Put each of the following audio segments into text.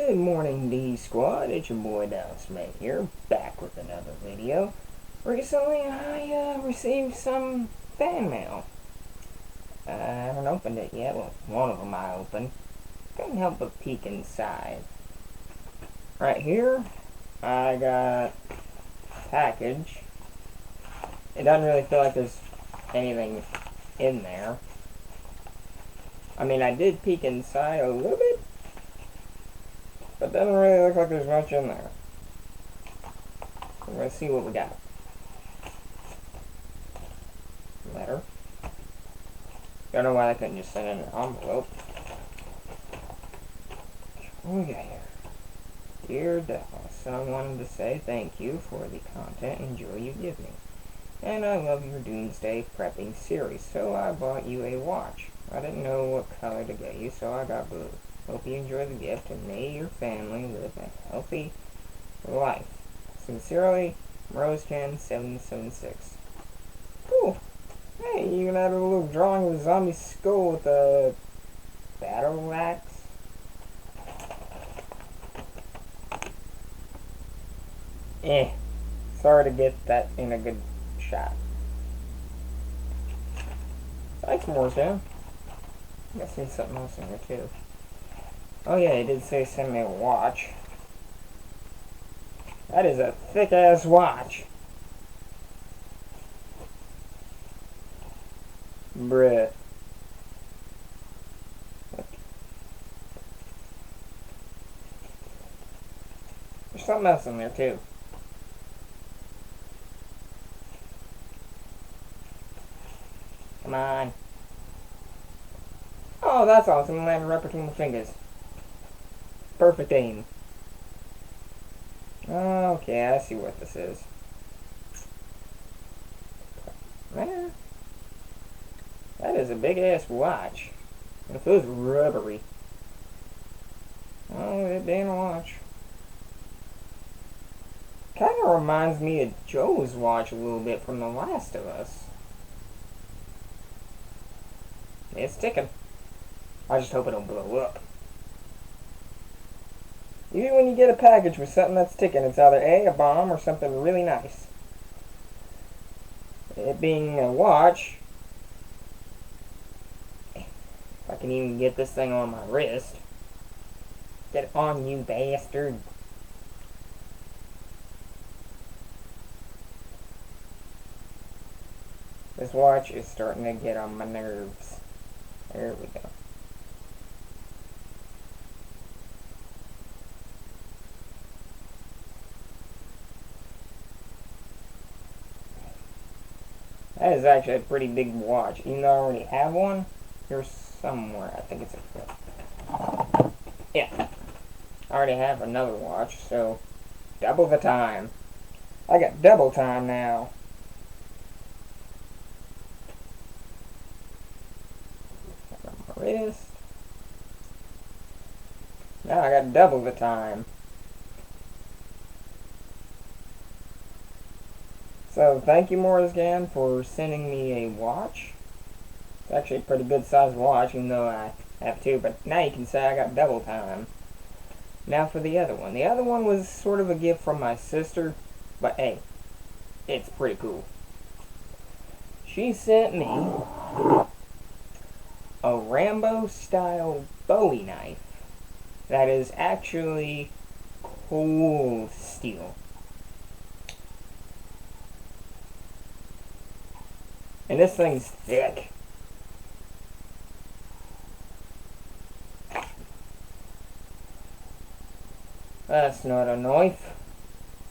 Good morning, D Squad. It's your boy Dallas May here, back with another video. Recently, I received some fan mail. I haven't opened it yet. Well, one of them I opened. Couldn't help but peek inside. Right here, I got a package. It doesn't really feel like there's anything in there. I mean, I did peek inside a little bit, but it doesn't really look like there's much in there. We're going to see what we got. Letter. Don't know why I couldn't just send in an envelope. What we got here? Dear Dallas, I wanted to say thank you for the content and joy you give me. And I love your Doomsday prepping series, so I bought you a watch. I didn't know what color to get you, so I got blue. Hope you enjoy the gift, and may your family live a healthy life. Sincerely, Rosechan776. Cool. Hey, you can have a little drawing of a zombie skull with a battle axe. Sorry to get that in a good shot. Thanks, Morrison. I see something else in here too. Oh yeah, it did say send me a watch. That is a thick-ass watch. Bruh. There's something else in there too. Come on. Oh, that's awesome. I'm landing right between my fingers. Perfect aim. Okay, I see what this is. Man, that is a big-ass watch. It feels rubbery. Oh, that damn watch. Kind of reminds me of Joe's watch a little bit from The Last of Us. It's ticking. I just hope it don't blow up. Usually when you get a package with something that's ticking, it's either A, a bomb, or something really nice. It being a watch, if I can even get this thing on my wrist. Get it on, you bastard. This watch is starting to get on my nerves. There we go. That is actually a pretty big watch. Even though I already have one, here's somewhere. I think it's a... Yeah. I already have another watch, so double the time. I got double time now. On my wrist. Now I got double the time. So thank you, Morrisgan, for sending me a watch. It's actually a pretty good sized watch, even though I have two, but now you can say I got double time. Now for the other one. The other one was sort of a gift from my sister, but hey, it's pretty cool. She sent me a Rambo-style Bowie knife that is actually cold steel. And this thing's thick. That's not a knife.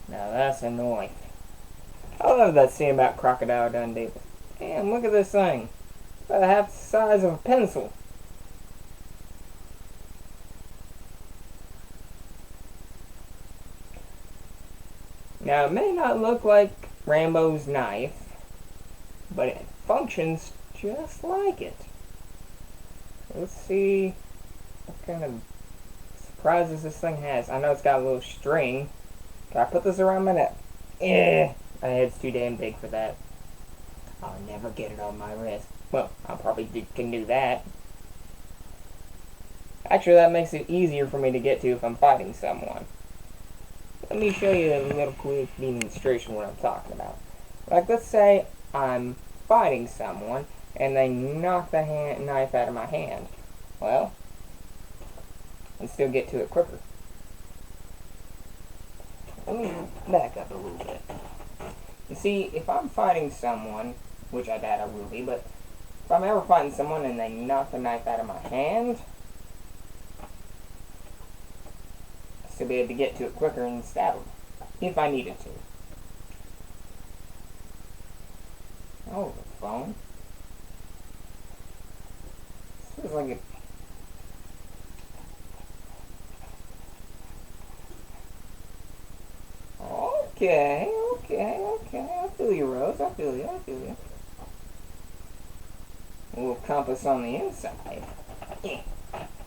Now that's a knife. I love that scene about Crocodile Dundee. Damn, look at this thing. It's about half the size of a pencil. Now, it may not look like Rambo's knife, but it functions just like it. Let's see what kind of surprises this thing has. I know it's got a little string. Can I put this around my neck? My head's too damn big for that. I'll never get it on my wrist. Well, I probably can do that. Actually, that makes it easier for me to get to if I'm fighting someone. Let me show you a little quick demonstration of what I'm talking about. Like, let's say I'm fighting someone and they knock the knife out of my hand. Well, I can still get to it quicker. Let me back up a little bit. You see, if I'm fighting someone, which I doubt I will be, but if I'm ever fighting someone and they knock the knife out of my hand, I'll still be able to get to it quicker and stab them, if I needed to. Oh, the phone. This feels like it. Okay. I feel you, Rose. I feel you. A little compass on the inside.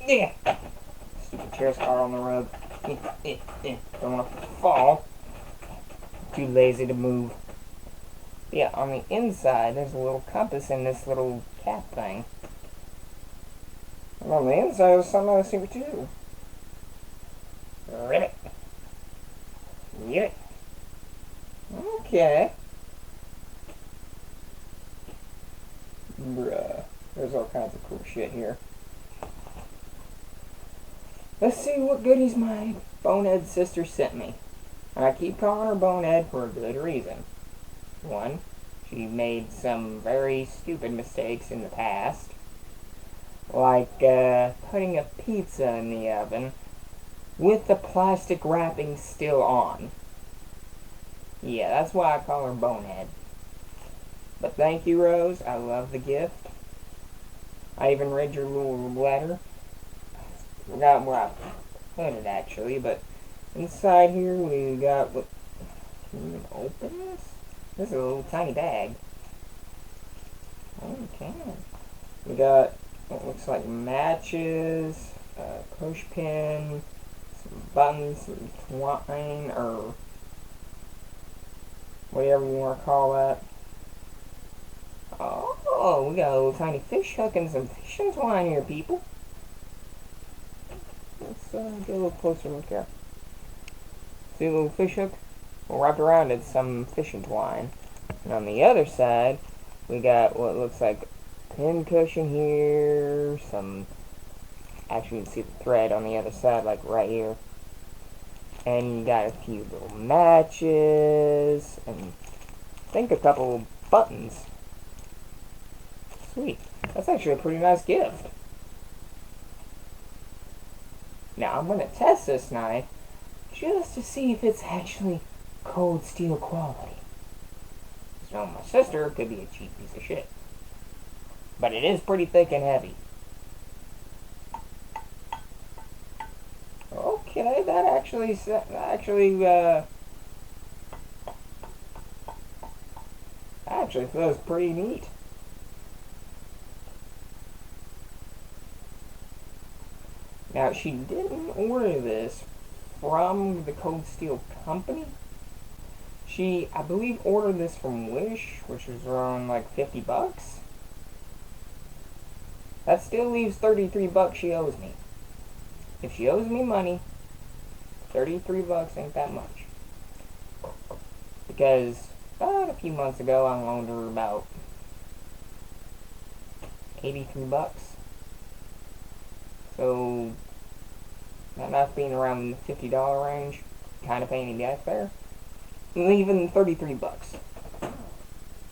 Yeah. Stupid chair's caught on the rug. Don't want to fall. Too lazy to move. Yeah, on the inside, there's a little compass in this little cap thing. And on the inside, there's something else here too. Ribbit. Get it. Okay. Bruh. There's all kinds of cool shit here. Let's see what goodies my bonehead sister sent me. And I keep calling her bonehead for a good reason. One, she made some very stupid mistakes in the past. Like putting a pizza in the oven with the plastic wrapping still on. Yeah, that's why I call her bonehead. But thank you, Rose. I love the gift. I even read your little letter. I forgot where I put it, actually, but inside here we got what... Can you even open this? This is a little tiny bag. Oh, you can. We got what looks like matches, a push pin, some buttons, some twine, or whatever you want to call that. Oh, we got a little tiny fish hook and some fishing twine here, people. Let's get a little closer look here. See a little fish hook? Well, wrapped around it some fishing twine. And on the other side, we got what looks like a pin cushion here, some... Actually, you can see the thread on the other side, like right here. And you got a few little matches, and I think a couple buttons. Sweet. That's actually a pretty nice gift. Now, I'm going to test this knife just to see if it's actually cold steel quality. So, my sister could be a cheap piece of shit. But it is pretty thick and heavy. Okay, that actually feels pretty neat. Now, she didn't order this from the Cold Steel Company. She, I believe, ordered this from Wish, which was around like 50 bucks. That still leaves 33 bucks she owes me. If she owes me money, 33 bucks ain't that much. Because about a few months ago, I loaned her about 83 bucks. So, that knife being around the $50 range, kind of pain in the ass there. Leaving 33 bucks.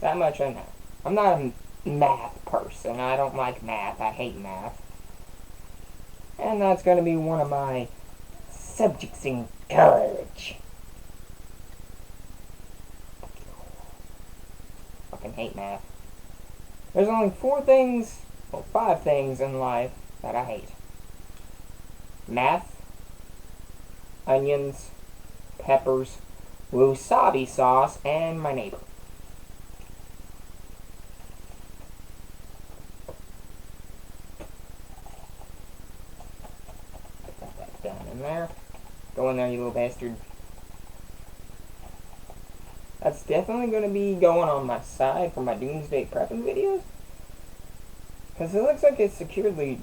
That much I know. I'm not a math person. I don't like math. I hate math. And that's going to be one of my subjects in college. Fucking hate math. There's only 5 things in life that I hate. Math, onions, peppers, wasabi sauce, and my neighbor. Put that down in there. Go in there, you little bastard. That's definitely going to be going on my side for my doomsday prepping videos. Because it looks like it's securely,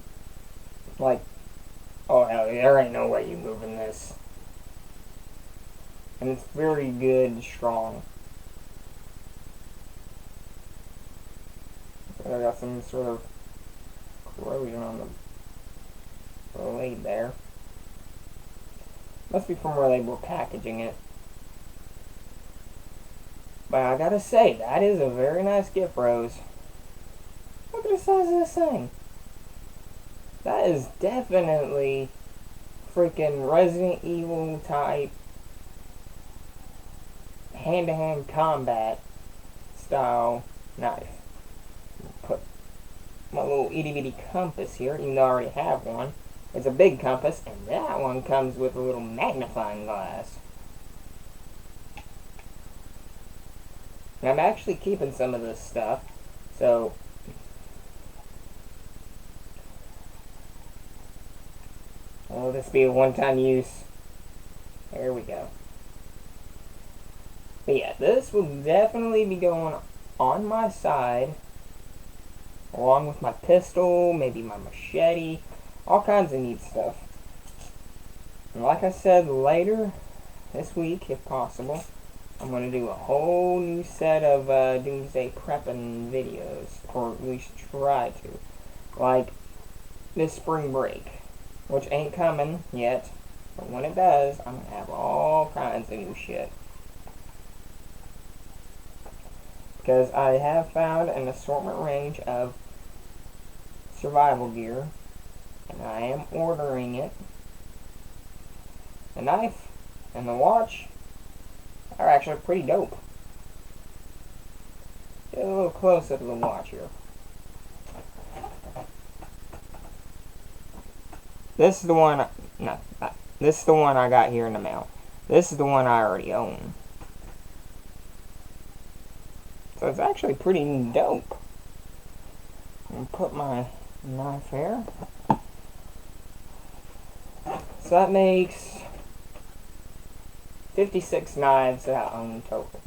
like, hell, there ain't no way you moving this. And it's very good and strong. I got some sort of corrosion on the blade there. Must be from where they were packaging it. But I gotta say, that is a very nice gift, Rose. Look at the size of this thing. That is definitely freaking Resident Evil type hand-to-hand combat style knife. Put my little itty-bitty compass here, even though I already have one. It's a big compass, and that one comes with a little magnifying glass. And I'm actually keeping some of this stuff, so will this be a one-time use? There we go. But yeah, this will definitely be going on my side, along with my pistol, maybe my machete, all kinds of neat stuff. And like I said, later this week, if possible, I'm going to do a whole new set of Doomsday prepping videos, or at least try to. Like this spring break, which ain't coming yet, but when it does, I'm going to have all kinds of new shit. Because I have found an assortment range of survival gear, and I am ordering it. The knife and the watch are actually pretty dope. Get a little closer to the watch here. This is the one, this is the one I got here in the mail. This is the one I already own. So it's actually pretty dope. I'm gonna put my knife here. So that makes 56 knives that I own total.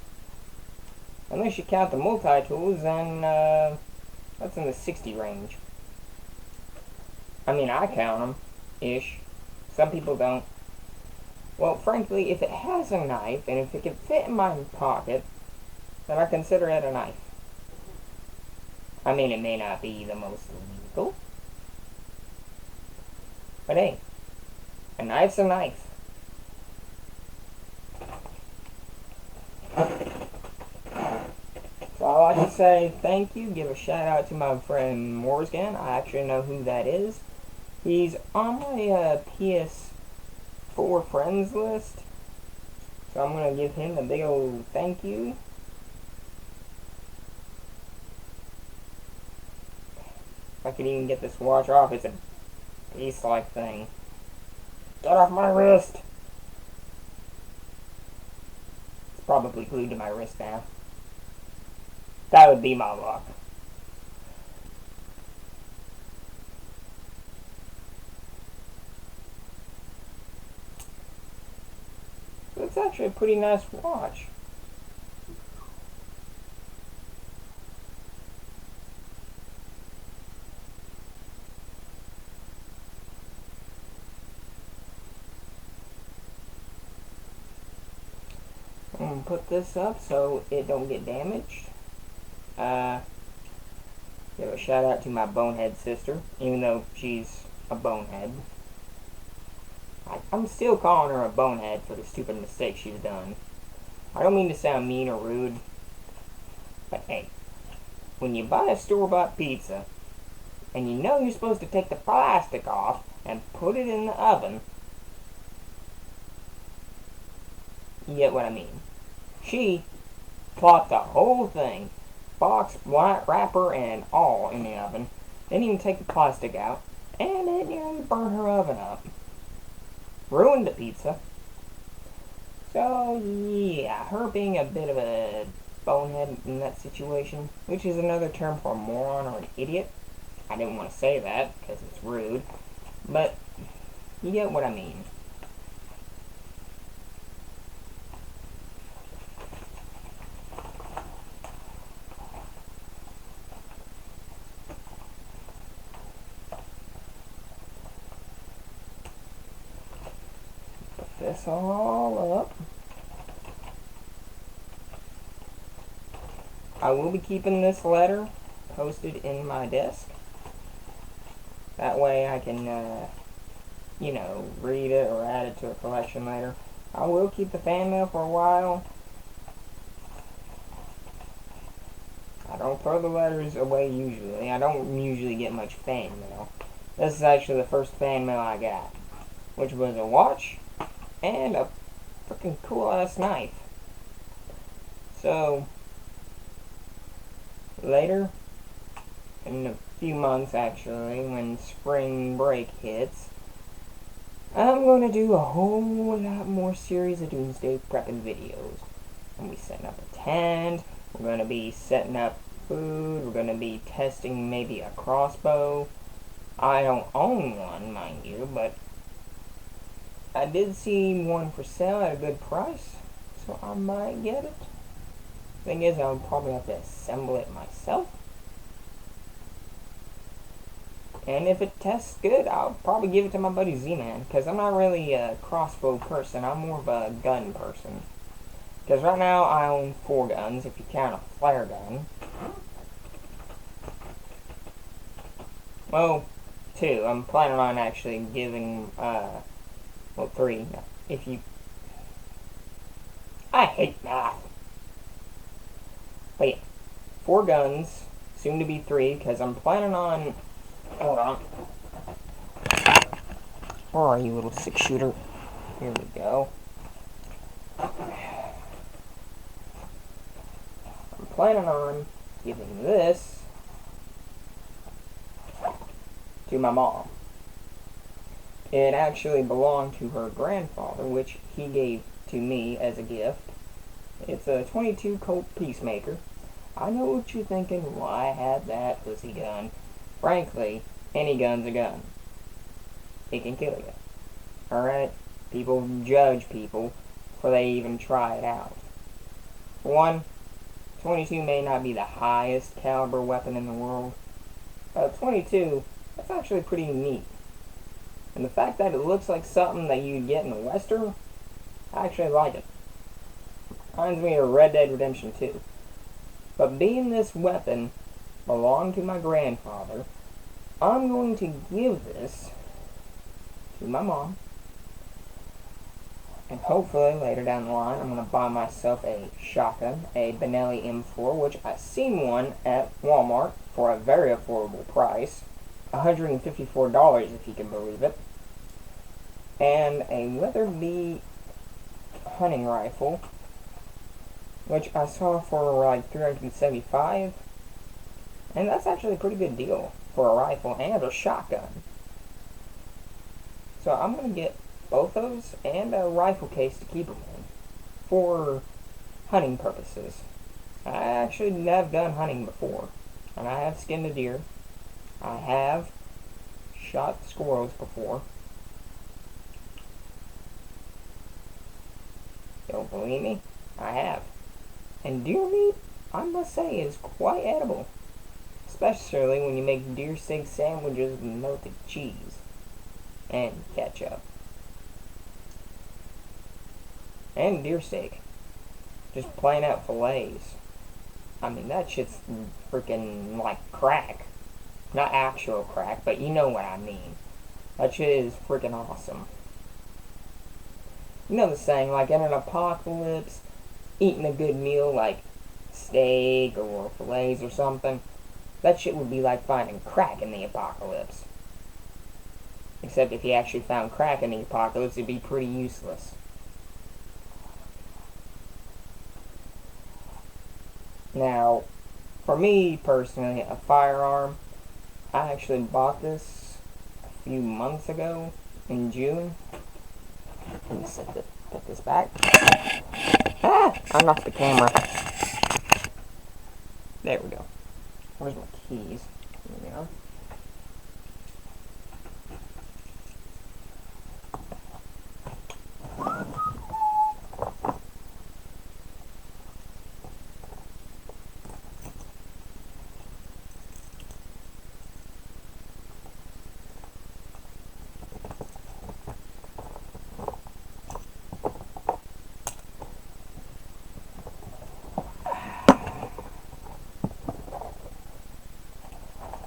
Unless you count the multi-tools, then that's in the 60 range. I mean, I count them, ish. Some people don't. Well, frankly, if it has a knife, and if it can fit in my pocket, then I consider it a knife. I mean, it may not be the most legal, but hey, a knife's a knife. So I'd like to say thank you, give a shout out to my friend Morsgan. I actually know who that is. He's on my PS4 friends list, so I'm going to give him a big old thank you. If I could even get this watch off, it's a piece-like thing. Get off my wrist! It's probably glued to my wrist now. That would be my luck. It's actually a pretty nice watch. I'm going to put this up so it don't get damaged. Give a shout out to my bonehead sister, even though she's a bonehead. I'm still calling her a bonehead for the stupid mistake she's done. I don't mean to sound mean or rude, but hey, when you buy a store-bought pizza, and you know you're supposed to take the plastic off and put it in the oven, you get what I mean. She plopped the whole thing, box, white wrapper, and all in the oven. Didn't even take the plastic out, and it nearly burned her oven up. Ruined the pizza. So, yeah, her being a bit of a bonehead in that situation, which is another term for a moron or an idiot. I didn't want to say that, because it's rude, but you get what I mean. this all up. I will be keeping this letter posted in my desk. That way I can, you know, read it or add it to a collection later. I will keep the fan mail for a while. I don't throw the letters away usually. I don't usually get much fan mail. This is actually the first fan mail I got, which was a watch and a freaking cool ass knife. So, later, in a few months actually, when spring break hits, I'm going to do a whole lot more series of doomsday prepping videos. I'm going to be setting up a tent, we're going to be setting up food, we're going to be testing maybe a crossbow. I don't own one, mind you, but I did see one for sale at a good price, so I might get it. Thing is, I'll probably have to assemble it myself. And if it tests good, I'll probably give it to my buddy Z-Man, because I'm not really a crossbow person, I'm more of a gun person. Because right now I own 4 guns, if you count a flare gun. Well, 2. I'm planning on actually giving, well, 3. If you... I hate math. But yeah, 4 guns, soon to be 3, because I'm planning on... Hold on. Where are you, little 6-shooter? Here we go. I'm planning on giving this to my mom. It actually belonged to her grandfather, which he gave to me as a gift. It's a 22 Colt Peacemaker. I know what you're thinking, why have that pussy gun? Frankly, any gun's a gun. It can kill you. Alright? People judge people before they even try it out. For one, 22 may not be the highest caliber weapon in the world, but 22, that's actually pretty neat. And the fact that it looks like something that you'd get in a Western, I actually like it. Reminds me of Red Dead Redemption 2. But being this weapon belonged to my grandfather, I'm going to give this to my mom. And hopefully later down the line I'm going to buy myself a shotgun, a Benelli M4, which I seen one at Walmart for a very affordable price. $154 if you can believe it. And a Weatherby hunting rifle, which I saw for like $375, and that's actually a pretty good deal for a rifle and a shotgun. So I'm going to get both those and a rifle case to keep them in for hunting purposes. I actually have done hunting before, and I have skinned a deer. I have shot squirrels before. Don't believe me? I have. And deer meat, I must say, is quite edible. Especially when you make deer steak sandwiches with melted cheese and ketchup. And deer steak. Just plain out fillets. I mean, that shit's freaking like crack. Not actual crack, but you know what I mean. That shit is freaking awesome. You know the saying, like in an apocalypse, eating a good meal like steak or fillets or something, that shit would be like finding crack in the apocalypse. Except if you actually found crack in the apocalypse, it'd be pretty useless. Now, for me personally, a firearm, I actually bought this a few months ago in June. Let me put this back. Ah! I knocked the camera. There we go. Where's my keys? Here we go.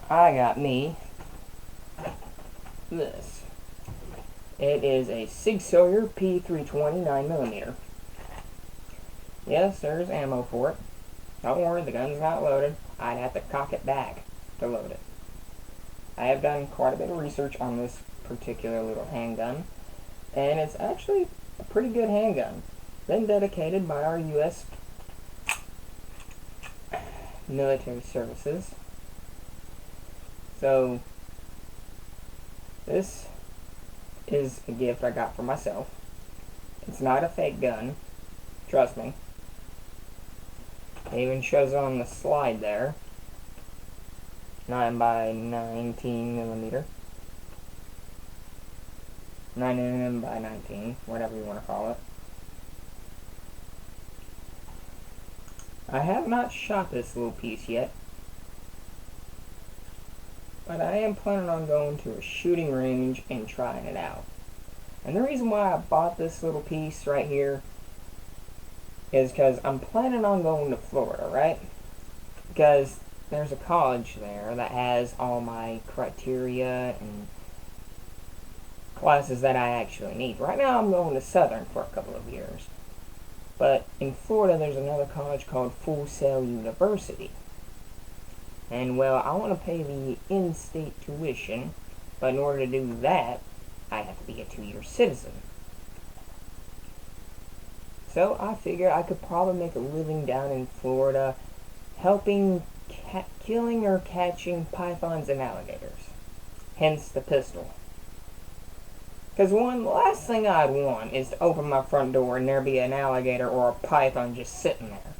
I got me this. It is a Sig Sauer P320 9mm. Yes, there's ammo for it. Don't worry, the gun's not loaded. I'd have to cock it back to load it. I have done quite a bit of research on this particular little handgun, and it's actually a pretty good handgun. Been dedicated by our U.S. military services. So, this is a gift I got for myself. It's not a fake gun, trust me. It even shows on the slide there. 9 by 19mm. 9mm by 19, whatever you want to call it. I have not shot this little piece yet, but I am planning on going to a shooting range and trying it out. And the reason why I bought this little piece right here is because I'm planning on going to Florida, right? Because there's a college there that has all my criteria and classes that I actually need. Right now I'm going to Southern for a couple of years. But in Florida there's another college called Full Sail University. And well, I want to pay the in-state tuition, but in order to do that, I have to be a 2-year citizen. So I figured I could probably make a living down in Florida helping killing or catching pythons and alligators. Hence the pistol. Because the last thing I'd want is to open my front door and there be an alligator or a python just sitting there.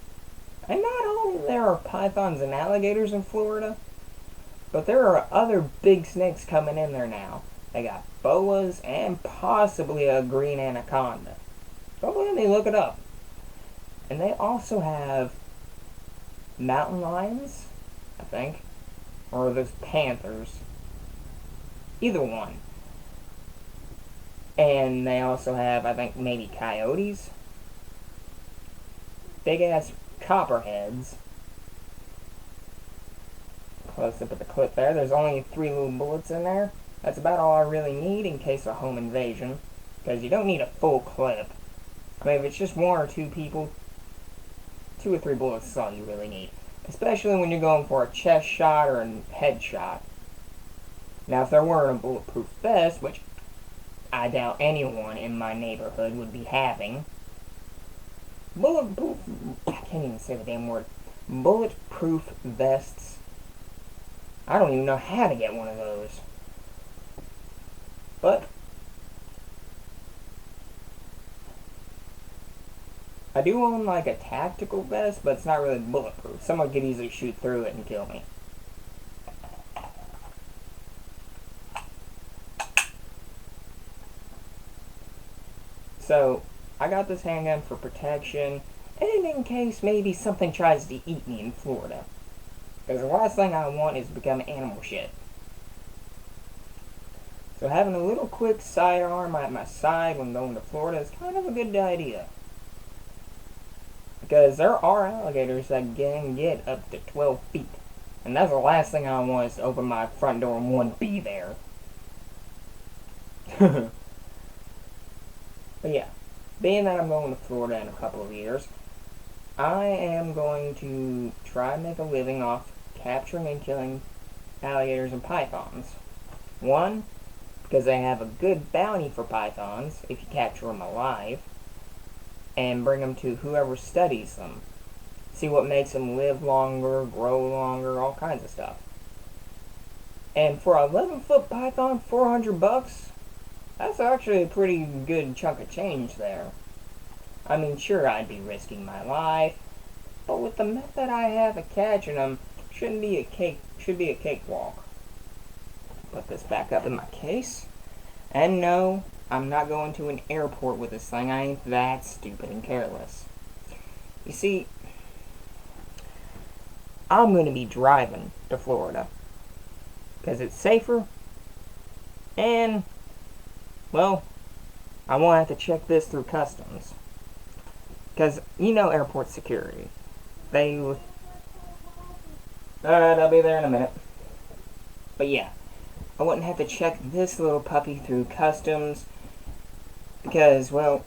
And not only there are pythons and alligators in Florida, but there are other big snakes coming in there now. They got boas and possibly a green anaconda. Don't believe me, look it up. And they also have mountain lions, I think, or those panthers. Either one. And they also have, I think, maybe coyotes. Big ass copperheads. Close up at the clip there. There's only 3 little bullets in there. That's about all I really need in case of home invasion. Because you don't need a full clip. I mean, if it's just 1 or 2 people, 2 or 3 bullets is all you really need. Especially when you're going for a chest shot or a head shot. Now, if they're wearing a bulletproof vest, which I doubt anyone in my neighborhood would be having. Bulletproof, I can't even say the damn word. Bulletproof vests. I don't even know how to get one of those. But I do own like a tactical vest, but it's not really bulletproof. Someone could easily shoot through it and kill me. So, I got this handgun for protection, and in case maybe something tries to eat me in Florida. Because the last thing I want is to become animal shit. So having a little quick sidearm at my side when going to Florida is kind of a good idea. Because there are alligators that can get up to 12 feet. And that's the last thing I want is to open my front door and one be there. But yeah, being that I'm going to Florida in a couple of years, I am going to try and make a living off capturing and killing alligators and pythons. 1, because they have a good bounty for pythons if you capture them alive, and bring them to whoever studies them. See what makes them live longer, grow longer, all kinds of stuff. And for a 11-foot python, $400? That's actually a pretty good chunk of change there. I mean, sure, I'd be risking my life, but with the method I have of catching them, should be a cakewalk. Put this back up in my case. And no, I'm not going to an airport with this thing. I ain't that stupid and careless. You see, I'm going to be driving to Florida. Because it's safer. And, well, I won't have to check this through customs. Because, you know, airport security. Alright, I'll be there in a minute. But yeah, I wouldn't have to check this little puppy through customs because, well,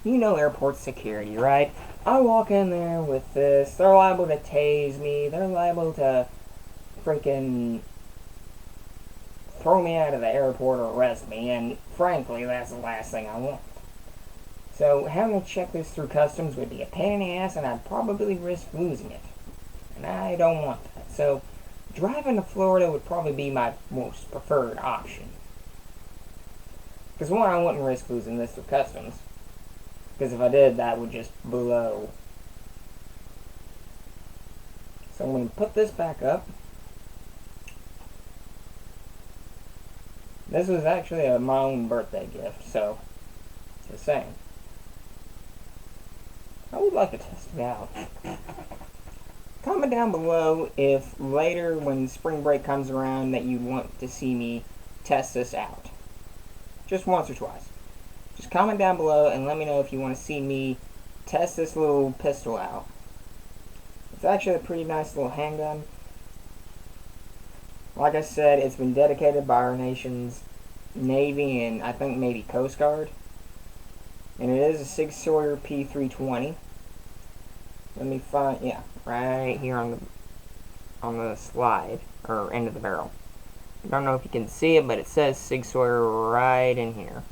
you know airport security, right? I walk in there with this, they're liable to tase me, they're liable to freaking throw me out of the airport or arrest me, and frankly, that's the last thing I want. So having to check this through customs would be a pain in the ass, and I'd probably risk losing it. And I don't want that. So driving to Florida would probably be my most preferred option. Because one, I wouldn't risk losing this through customs. Because if I did, that would just blow. So I'm going to put this back up. This was actually my own birthday gift, so just saying. I would like to test it out. Comment down below if later when spring break comes around that you want to see me test this out. Just once or twice. Just comment down below and let me know if you want to see me test this little pistol out. It's actually a pretty nice little handgun. Like I said, it's been dedicated by our nation's Navy and I think maybe Coast Guard. And it is a Sig Sauer P320. Let me find, yeah, right here on the slide, or end of the barrel. I don't know if you can see it, but it says Sig Sauer right in here.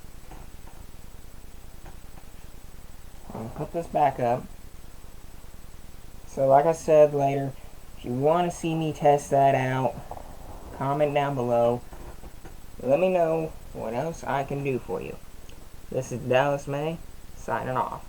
I'll put this back up. So like I said later, if you want to see me test that out, comment down below. Let me know what else I can do for you. This is Dallas May, signing off.